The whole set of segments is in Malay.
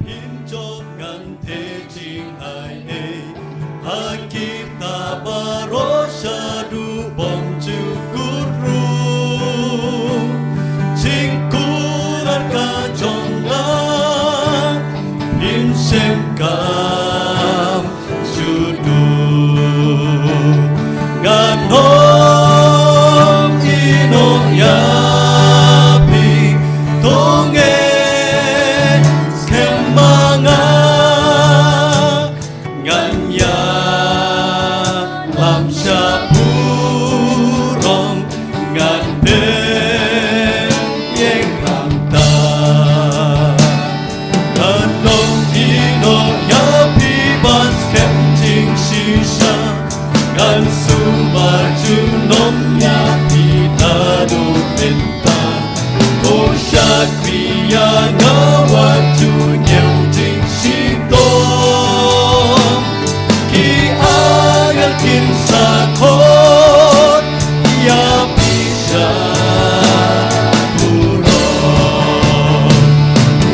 pinjaukan tejingai Kita baru syadu bongcu guru Cingkuran kajonglah Pinsemkam judu Ganom ino yapi Tonge skemanga Nganya lam syapurong Ngande yang kanta Ganom ino yapi Baskem jing sisa Gan sumaju nomnya pitadu pinta Kosyak kriya ngawaju nyau jing sitong Ki agal kin sakot ya bisa burong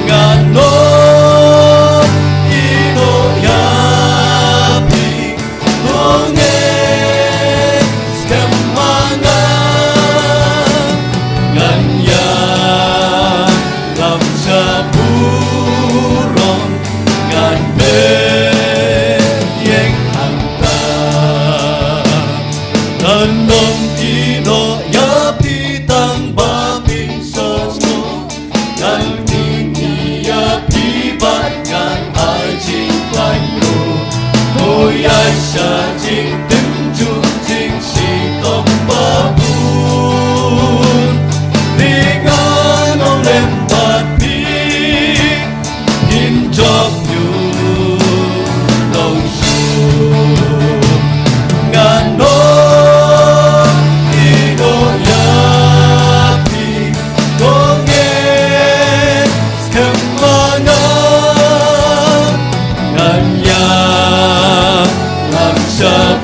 Ganon ino yapi Tonge Ganom ino yapi tang babing sosmo Gan tinggi yapi batkan ajing panyo Koyai syajing tenjuk jing sitong babun Dengan oleh bapi Hinjok yu longsun Ganom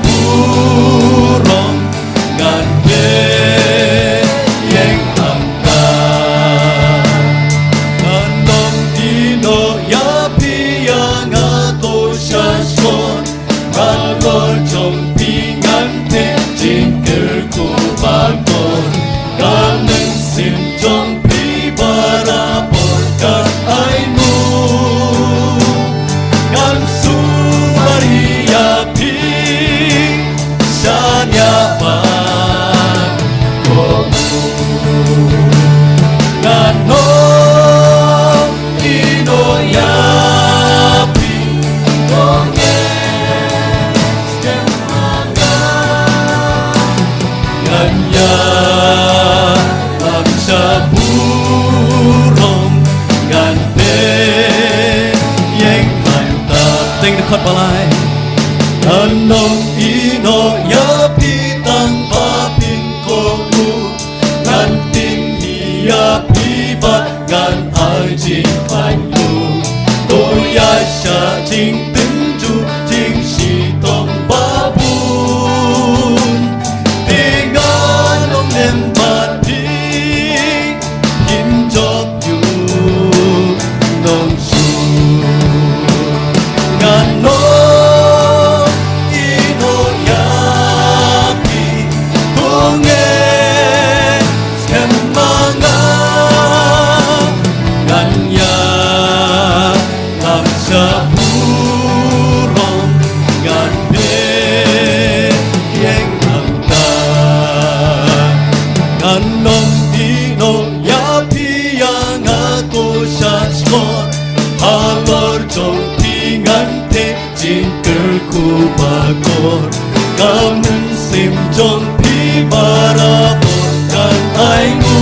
Burong ngande yang angka Ganom ino yapi yang ato syason Galor jompi ngante jingker kubakon Ganeng sim jompi barapor kan ainu Gan sumari yapi Sanyapan komu Ganom ino yapi Tonge skemanga Ganya lam syapurong Gante yang mantap Tengok dekat balai Ganom ino yapi tanpa pingkomu Nganting yapi batkan ajing panyu Toya syajing tenju jing sitong babun Dengan ongnem bati Hinjok yu nongsun Ganom Burong ngande yang angka Ganom ino yapi yang aku syasmon Halor jompi ngante jingker kubakor Gamen sim jompi barapor kan ainu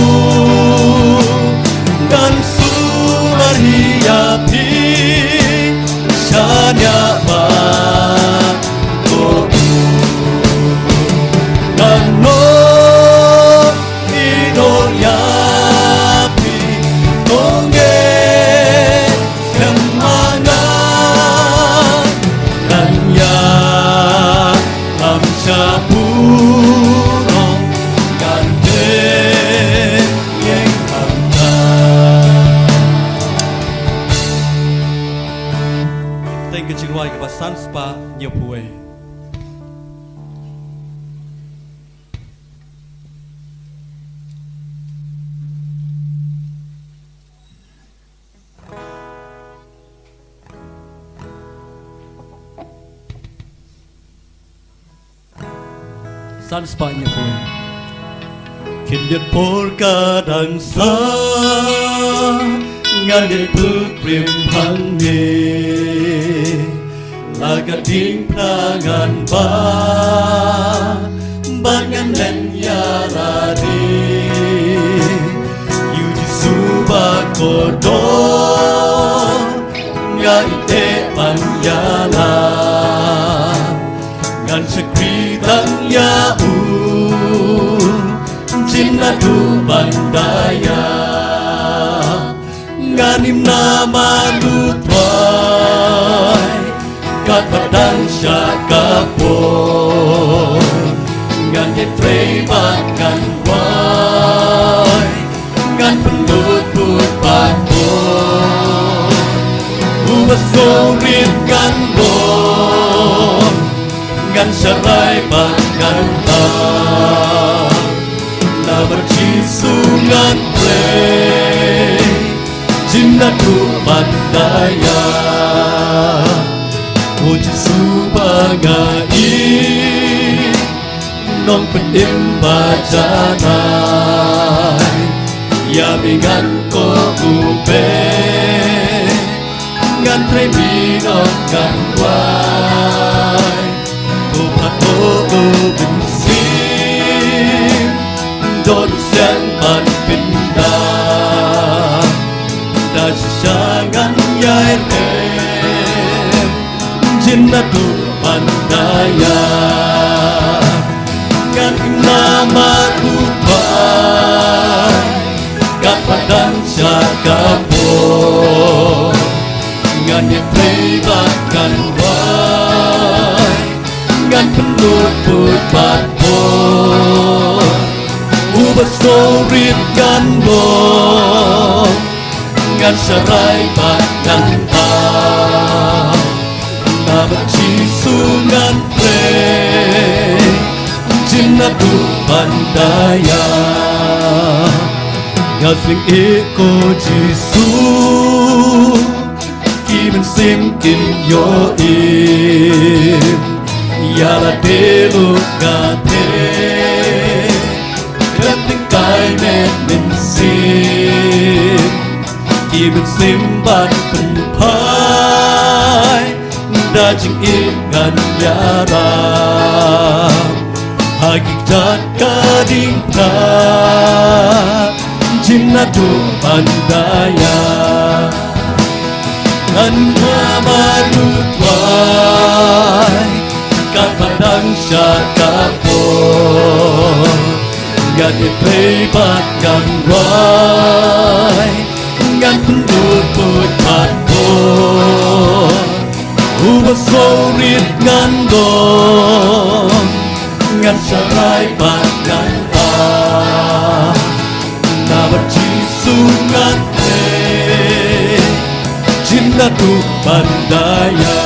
Dan sumari yapi Sanyapan komu Ganom ino yapi Tonge skemanga Ganya lam syapurong Gante wai ke pasan spa nyepuai. San spa nyepuai. Kindet por kadang sa ngadit pukrim hangge laga ding prangan ba bangan len yaradi yuji suba kodo ngaite panyala ngan sekri tang yau Cinta du bandaya nganim nama lutwai kata dan syakapo ngan yetrei makan wai ngan pendut papo ubah sorit kan bon ngan syarai makan bercisungan play Jinda tu bandaya Uji subangai Nong pedim bajanai Ya bingan ko ube Ngan tremi nong ngan wai Ko pato ubin Don siang man pindah Dan siangan yai rem Jinna tu pandaya Kan nama tu pai Kapadang syakapo Ngan yang terlibatkan wai Ngan penuh putpapo Ubah sorit kan bon Ngan syarai badan ta Na bercisungan pre Jinna tu pandaya Ngasling eko jisu Kimen simkin yo im Yala deluk gate Kai met min sim Ibn simban penpai Dajing ingan yara Hakikat kading ta Jinna tu pandaya Ngan nama lutwai Kapadang syakapo Ngan ipaybatkan wai Ngan pendut putpato Ubah sorit ngan dong Ngan syarai batkan ta Na bercisungan te Jinna tu pandaya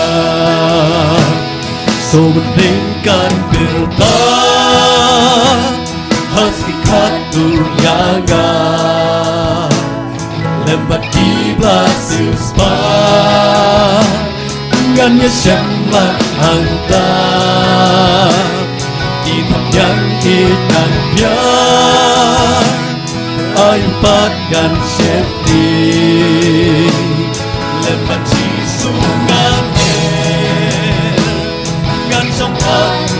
So meningkan bertah Hasikat duryaga Lembat kiblat suspa Ngannya syamlah hangta Kitab yang ikan biar Ayumpat gan syekti Lembat cisungan Ngan sampat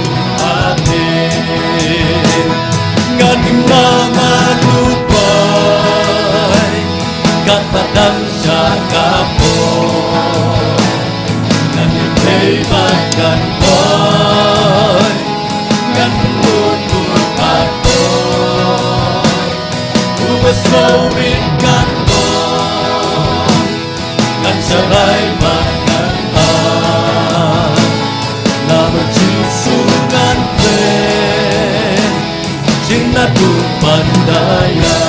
Ngan nama lupai Kata dan syakapo Ngan ipaybatkan boy Ngan pendut putpato Ubah sorit kan bon Ngan syarai makan Na bercisungan Jinna tu pandaya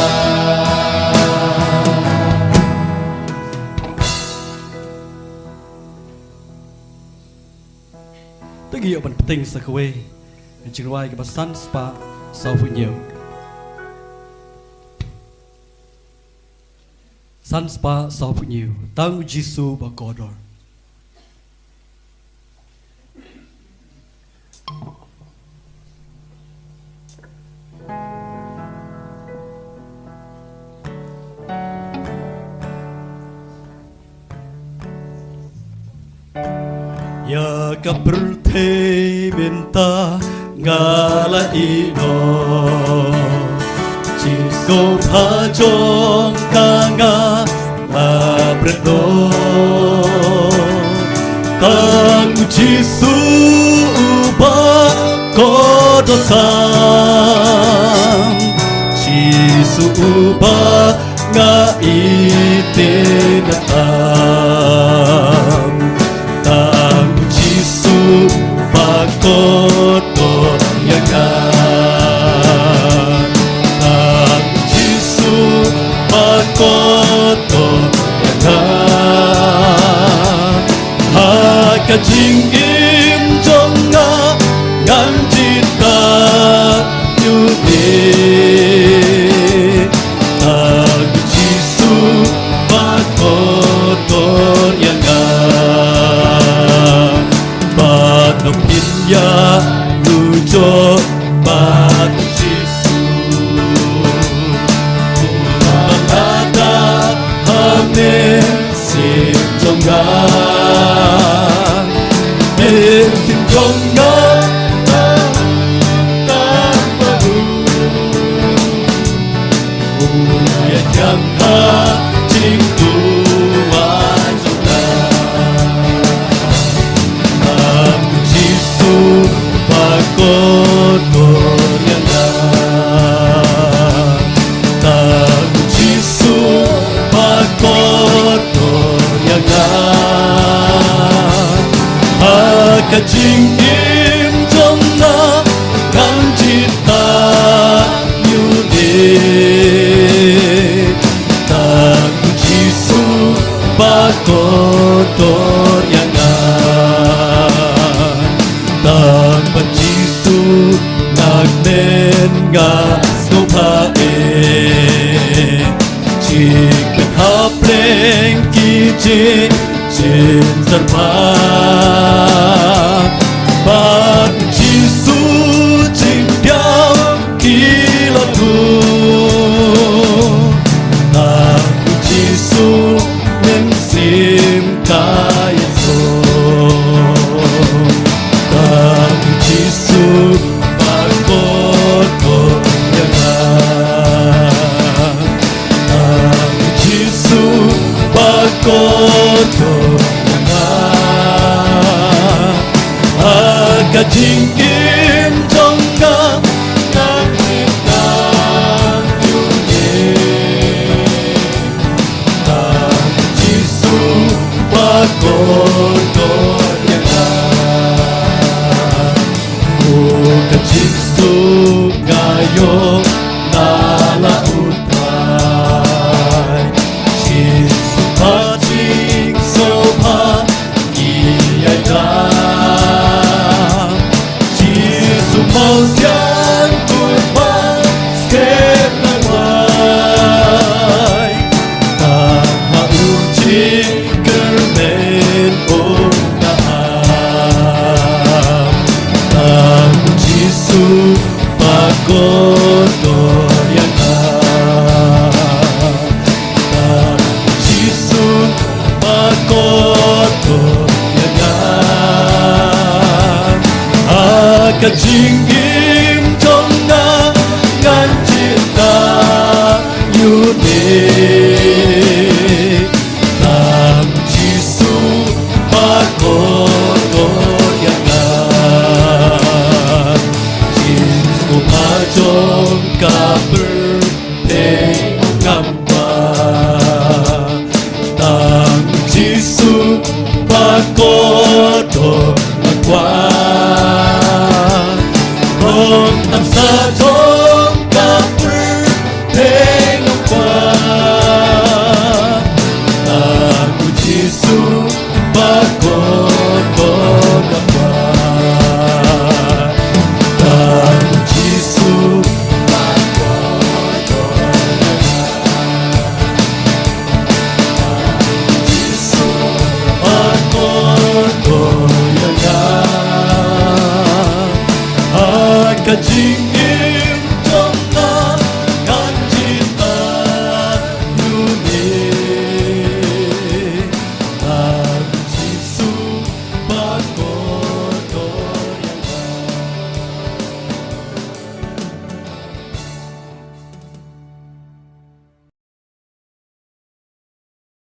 nghĩa bằng tình sa quê chừng ngoài cái sun spa sau phụ nhiều sun spa sau phụ nhiều tăng Giêsu và có rồi ya kaperte minta ngala ino Chisko pachong kanga labredo tang Giêsu ba kodosam Giêsu ba nga itenatam tang Giêsu ba kodo yaga tang Giêsu ba kodo yaga ha ka jing im trong nga ngan cita yu de tang Giêsu ba kodo yaga Nông in ya lu cho ba Giêsu Mangata hame sim trong ga Em tin trong ga ta baru ya chẳng tha chính tu kotor yang tang Giêsu ba kotor yang ka jing im trong na ngang cita yu de tang Giêsu ba kotor yang tang Giêsu nagnen nga sopa chỉ cần hấp lên kỳ chế trên dân ba Giêsu chính đáo kỳ là tu tang Giêsu nên sim cái tang Giêsu ba kotor yang tang Giêsu ba kotor yang ka jing im trong ka nang cita yu de tang Giêsu ba kotor yang ka Giêsu ngayon nala utay Giêsu pa jing sopa iyayam Giêsu mau siang tupa skep nagway tang mauji kermen ungaham tang Giêsu ba kotor yang tang Giêsu ba kotor yang ka jing im trong na ngan cita yu de tang Giêsu ba kotor yang Giêsu pa trong ka bertengamba tang Giêsu ba kotor Sukacita